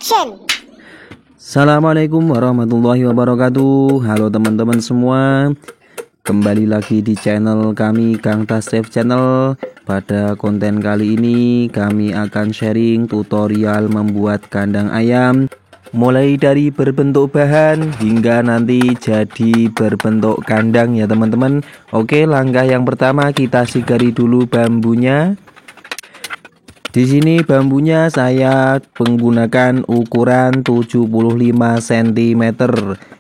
Action. Assalamualaikum warahmatullahi wabarakatuh. Halo teman-teman semua, kembali lagi di channel kami, Kang Tasrif Channel. Pada konten kali ini kami akan sharing tutorial membuat kandang ayam, mulai dari berbentuk bahan hingga nanti jadi berbentuk kandang ya teman-teman. Oke, langkah yang pertama kita sigari dulu bambunya. Di sini bambunya saya menggunakan ukuran 75 cm,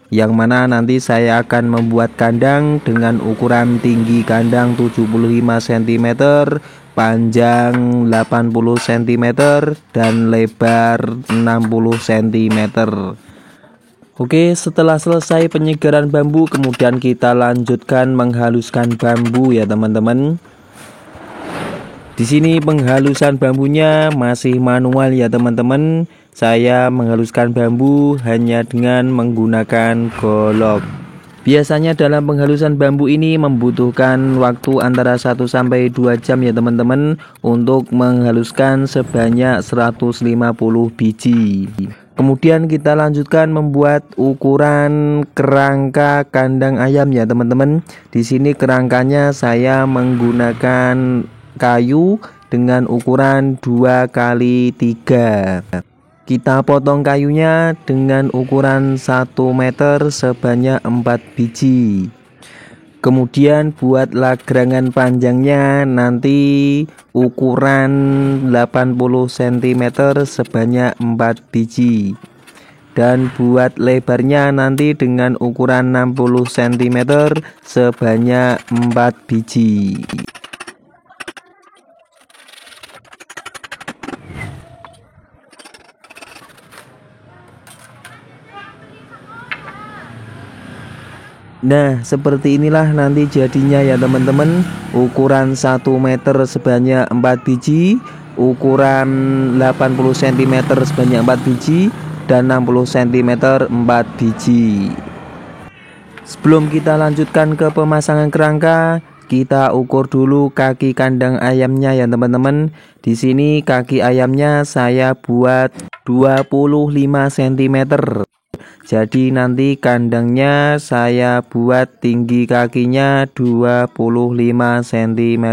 yang mana nanti saya akan membuat kandang dengan ukuran tinggi kandang 75 cm, panjang 80 cm, dan lebar 60 cm. Oke, setelah selesai penyegaran bambu, kemudian kita lanjutkan menghaluskan bambu ya teman-teman. Di sini penghalusan bambunya masih manual ya teman-teman. Saya menghaluskan bambu hanya dengan menggunakan golok. Biasanya dalam penghalusan bambu ini membutuhkan waktu antara 1-2 jam ya teman-teman, untuk menghaluskan sebanyak 150 biji. Kemudian kita lanjutkan membuat ukuran kerangka kandang ayam ya teman-teman. Di sini kerangkanya saya menggunakan kayu dengan ukuran 2x3. Kita potong kayunya dengan ukuran 1 meter sebanyak 4 biji. Kemudian buatlah gerangan panjangnya nanti ukuran 80 cm sebanyak 4 biji. Dan buat lebarnya nanti dengan ukuran 60 cm sebanyak 4 biji. Nah, seperti inilah nanti jadinya ya teman-teman. Ukuran 1 meter sebanyak 4 biji, ukuran 80 cm sebanyak 4 biji, dan 60 cm 4 biji. Sebelum kita lanjutkan ke pemasangan kerangka, kita ukur dulu kaki kandang ayamnya ya teman-teman. Di sini kaki ayamnya saya buat 25 cm. Jadi nanti kandangnya saya buat tinggi kakinya 25 cm.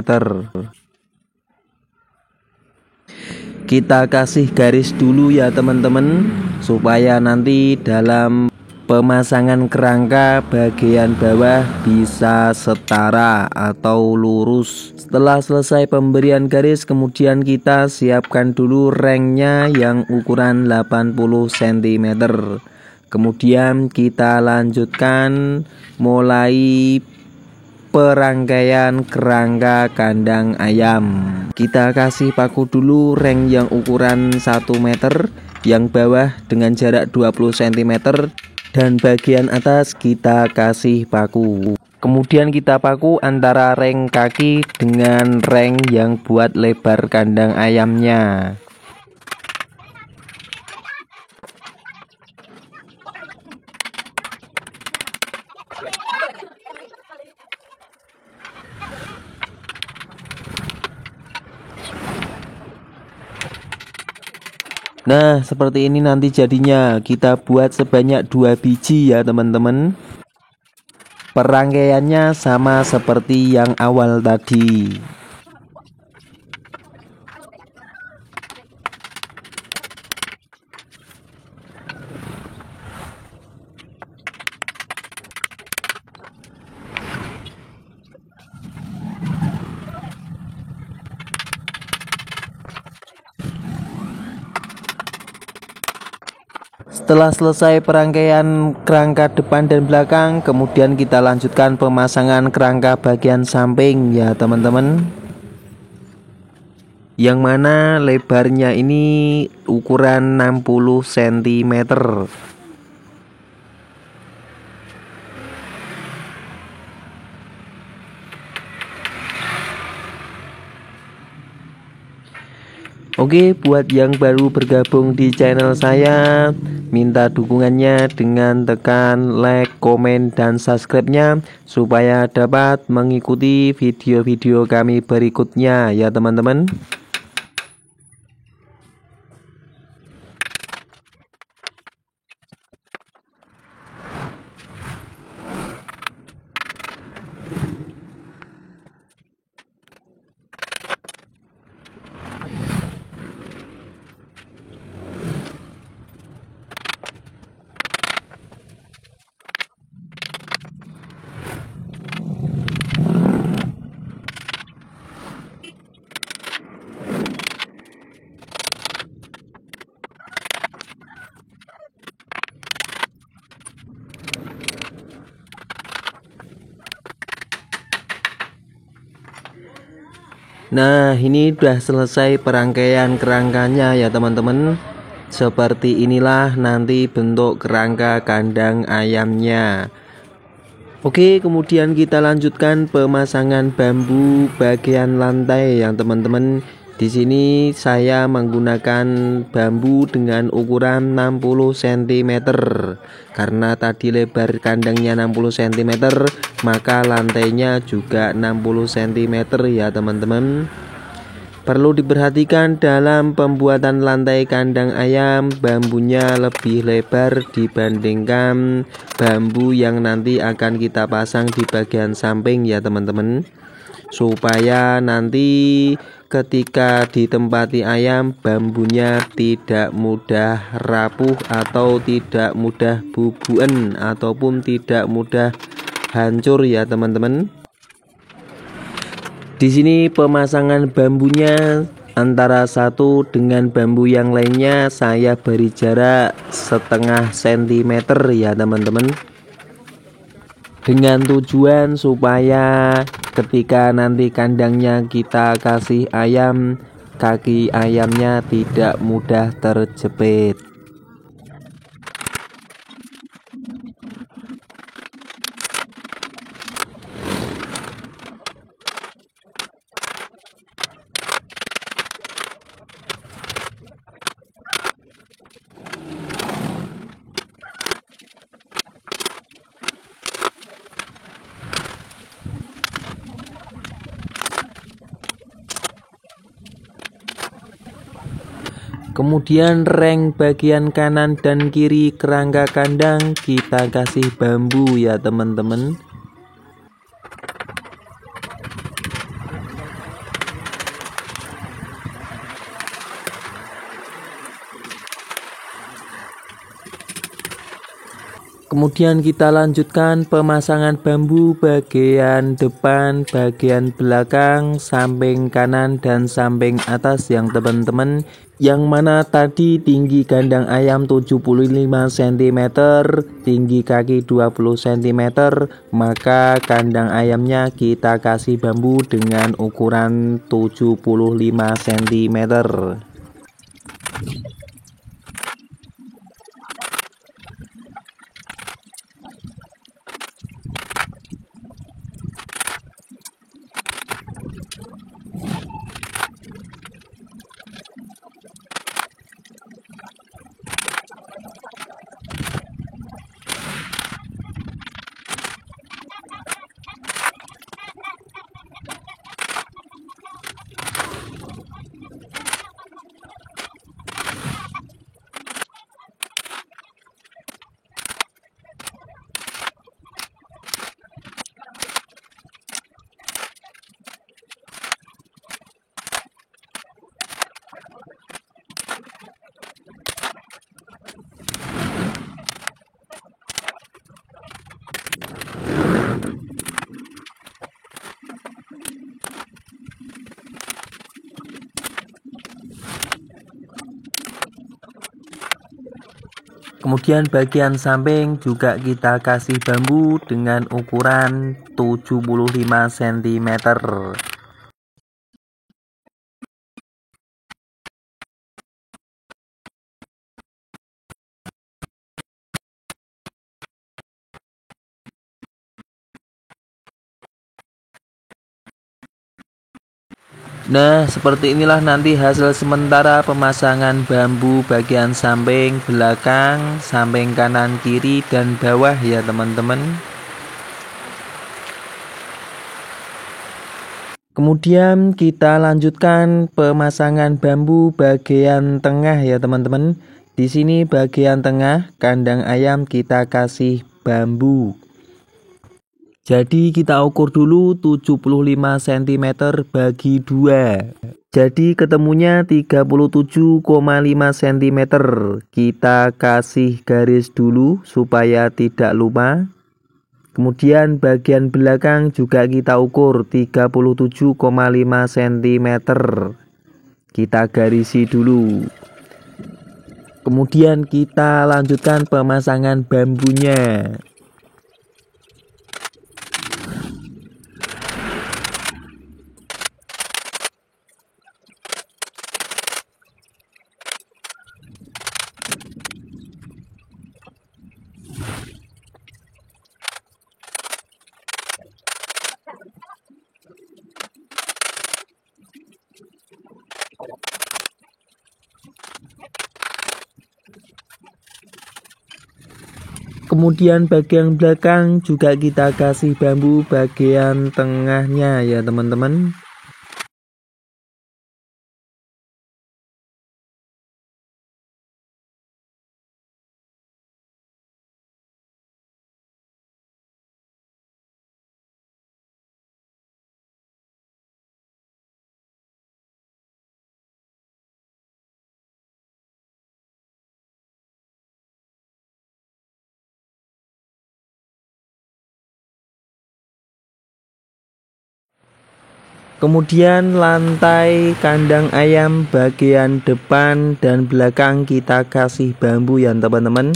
Kita kasih garis dulu ya teman-teman, supaya nanti dalam pemasangan kerangka bagian bawah bisa setara atau lurus. Setelah selesai pemberian garis, kemudian kita siapkan dulu rengnya yang ukuran 80 cm. Kemudian kita lanjutkan mulai perangkaian kerangka kandang ayam. Kita kasih paku dulu reng yang ukuran 1 meter, yang bawah dengan jarak 20 cm, dan bagian atas kita kasih paku. Kemudian kita paku antara reng kaki dengan reng yang buat lebar kandang ayamnya. Nah, seperti ini nanti jadinya. Kita buat sebanyak 2 biji ya teman-teman. Perangkaiannya sama seperti yang awal tadi. Setelah selesai perangkaian kerangka depan dan belakang, kemudian kita lanjutkan pemasangan kerangka bagian samping ya teman-teman. Yang mana lebarnya ini ukuran 60 cm. Oke, buat yang baru bergabung di channel saya, minta dukungannya dengan tekan like, komen, dan subscribe-nya supaya dapat mengikuti video-video kami berikutnya ya teman-teman. Nah, ini udah selesai perangkaian kerangkanya ya teman-teman. Seperti inilah nanti bentuk kerangka kandang ayamnya. Oke, kemudian kita lanjutkan pemasangan bambu bagian lantai yang teman-teman. Di sini saya menggunakan bambu dengan ukuran 60 cm. Karena tadi lebar kandangnya 60 cm, maka lantainya juga 60 cm ya teman-teman. Perlu diperhatikan dalam pembuatan lantai kandang ayam, bambunya lebih lebar dibandingkan bambu yang nanti akan kita pasang di bagian samping ya teman-teman. Supaya nanti ketika ditempati ayam, bambunya tidak mudah rapuh atau tidak mudah bubuan ataupun tidak mudah hancur ya teman-teman. Di sini pemasangan bambunya antara satu dengan bambu yang lainnya saya beri jarak setengah sentimeter ya teman-teman. Dengan tujuan supaya ketika nanti kandangnya kita kasih ayam, kaki ayamnya tidak mudah terjepit. Kemudian reng bagian kanan dan kiri kerangka kandang kita kasih bambu ya teman-teman. Kemudian kita lanjutkan pemasangan bambu bagian depan, bagian belakang, samping kanan dan samping atas yang teman-teman. Yang mana tadi tinggi kandang ayam 75 cm, tinggi kaki 20 cm, maka kandang ayamnya kita kasih bambu dengan ukuran 75 cm. Kemudian bagian samping juga kita kasih bambu dengan ukuran 75 cm. Nah, seperti inilah nanti hasil sementara pemasangan bambu bagian samping, belakang, samping kanan, kiri, dan bawah ya teman-teman. Kemudian kita lanjutkan pemasangan bambu bagian tengah ya teman-teman. Di sini bagian tengah kandang ayam kita kasih bambu. Jadi kita ukur dulu 75 cm bagi 2. Jadi ketemunya 37,5 cm. Kita kasih garis dulu supaya tidak lupa. Kemudian bagian belakang juga kita ukur 37,5 cm. Kita garisi dulu. Kemudian kita lanjutkan pemasangan bambunya. Kemudian bagian belakang juga kita kasih bambu bagian tengahnya ya teman-teman. Kemudian lantai kandang ayam bagian depan dan belakang kita kasih bambu ya teman-teman,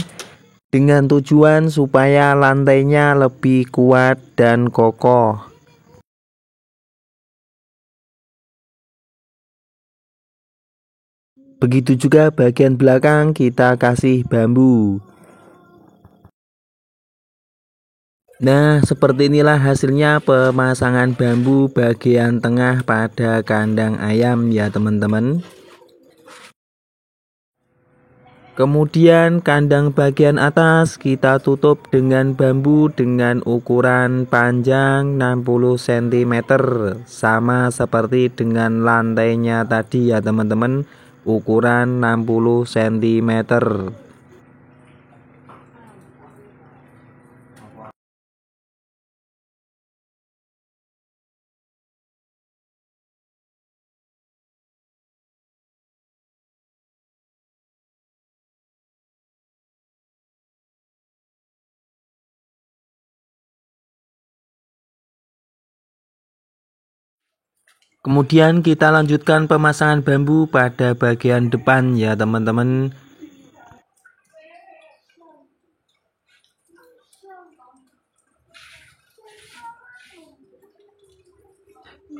dengan tujuan supaya lantainya lebih kuat dan kokoh. Begitu juga bagian belakang kita kasih bambu. Nah, seperti inilah hasilnya pemasangan bambu bagian tengah pada kandang ayam ya teman-teman. Kemudian kandang bagian atas kita tutup dengan bambu dengan ukuran panjang 60 cm, sama seperti dengan lantainya tadi ya teman-teman, ukuran 60 cm. Kemudian kita lanjutkan pemasangan bambu pada bagian depan ya teman-teman.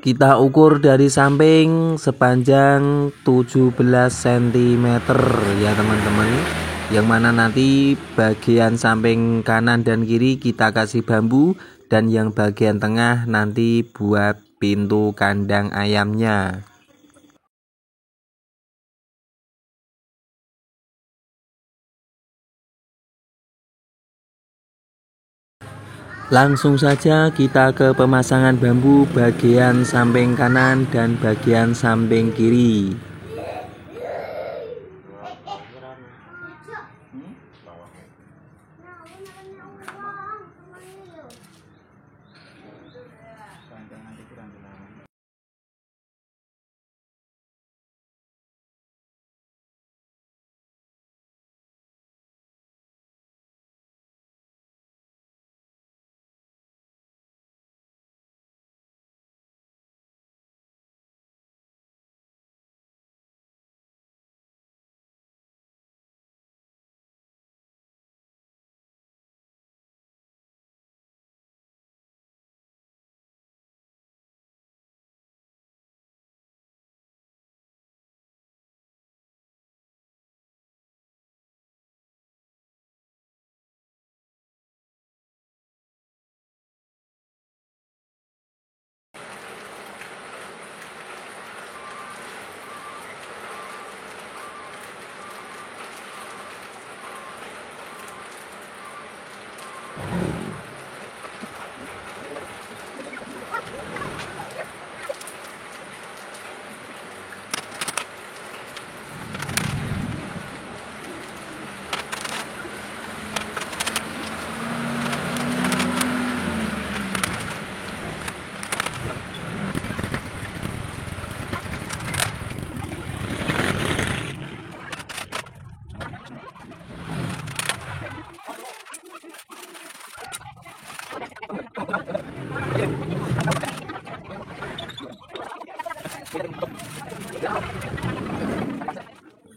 Kita ukur dari samping sepanjang 17 cm ya teman-teman. Yang mana nanti bagian samping kanan dan kiri kita kasih bambu, dan yang bagian tengah nanti buat pintu kandang ayamnya. Langsung saja kita ke pemasangan bambu bagian samping kanan dan bagian samping kiri.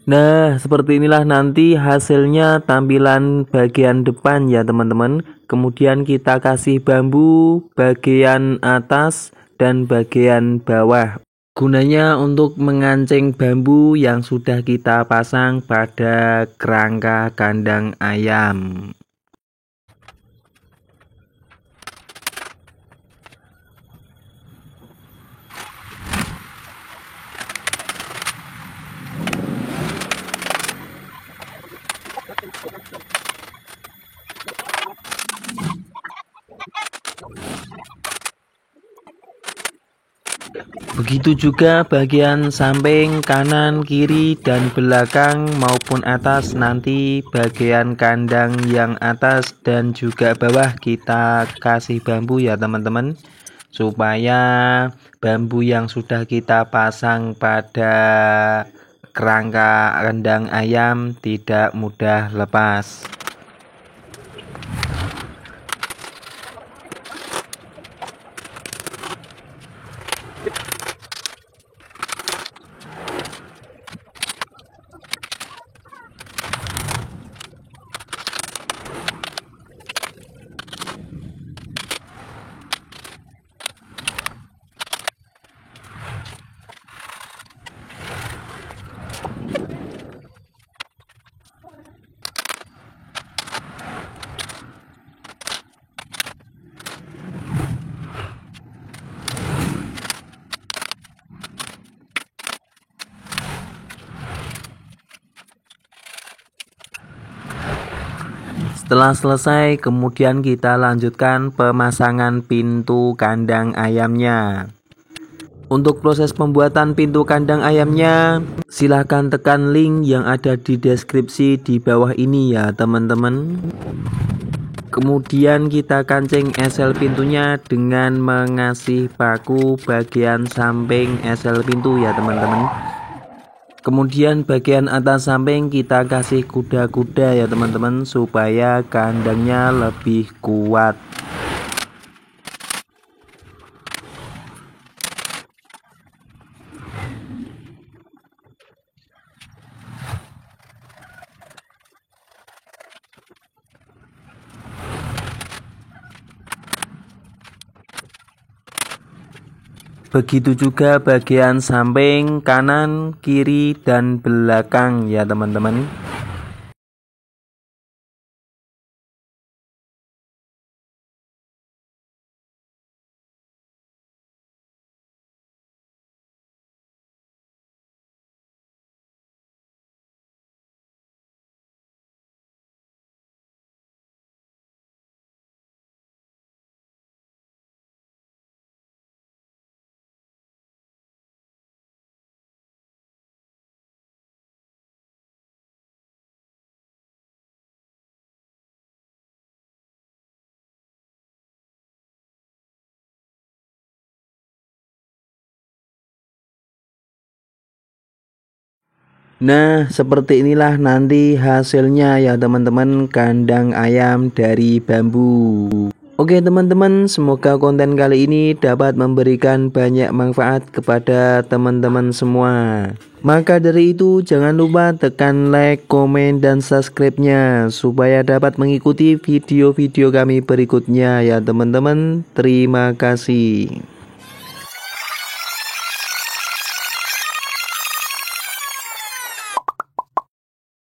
Nah, seperti inilah nanti hasilnya tampilan bagian depan ya teman-teman. Kemudian kita kasih bambu bagian atas dan bagian bawah. Gunanya untuk mengancing bambu yang sudah kita pasang pada kerangka kandang ayam. Begitu juga bagian samping, kanan, kiri, dan belakang maupun atas. Nanti bagian kandang yang atas dan juga bawah kita kasih bambu ya teman-teman, supaya bambu yang sudah kita pasang pada kerangka kandang ayam tidak mudah lepas. Setelah selesai, kemudian kita lanjutkan pemasangan pintu kandang ayamnya. Untuk proses pembuatan pintu kandang ayamnya, silahkan tekan link yang ada di deskripsi di bawah ini ya teman-teman. Kemudian kita kancing esel pintunya dengan mengasih paku bagian samping esel pintu ya teman-teman. Kemudian bagian atas samping kita kasih kuda-kuda ya teman-teman, supaya kandangnya lebih kuat. Begitu juga bagian samping, kanan, kiri, dan belakang ya teman-teman. Nah, seperti inilah nanti hasilnya ya teman-teman, kandang ayam dari bambu. Oke teman-teman, semoga konten kali ini dapat memberikan banyak manfaat kepada teman-teman semua. Maka dari itu jangan lupa tekan like, komen, dan subscribe-nya supaya dapat mengikuti video-video kami berikutnya ya teman-teman. Terima kasih.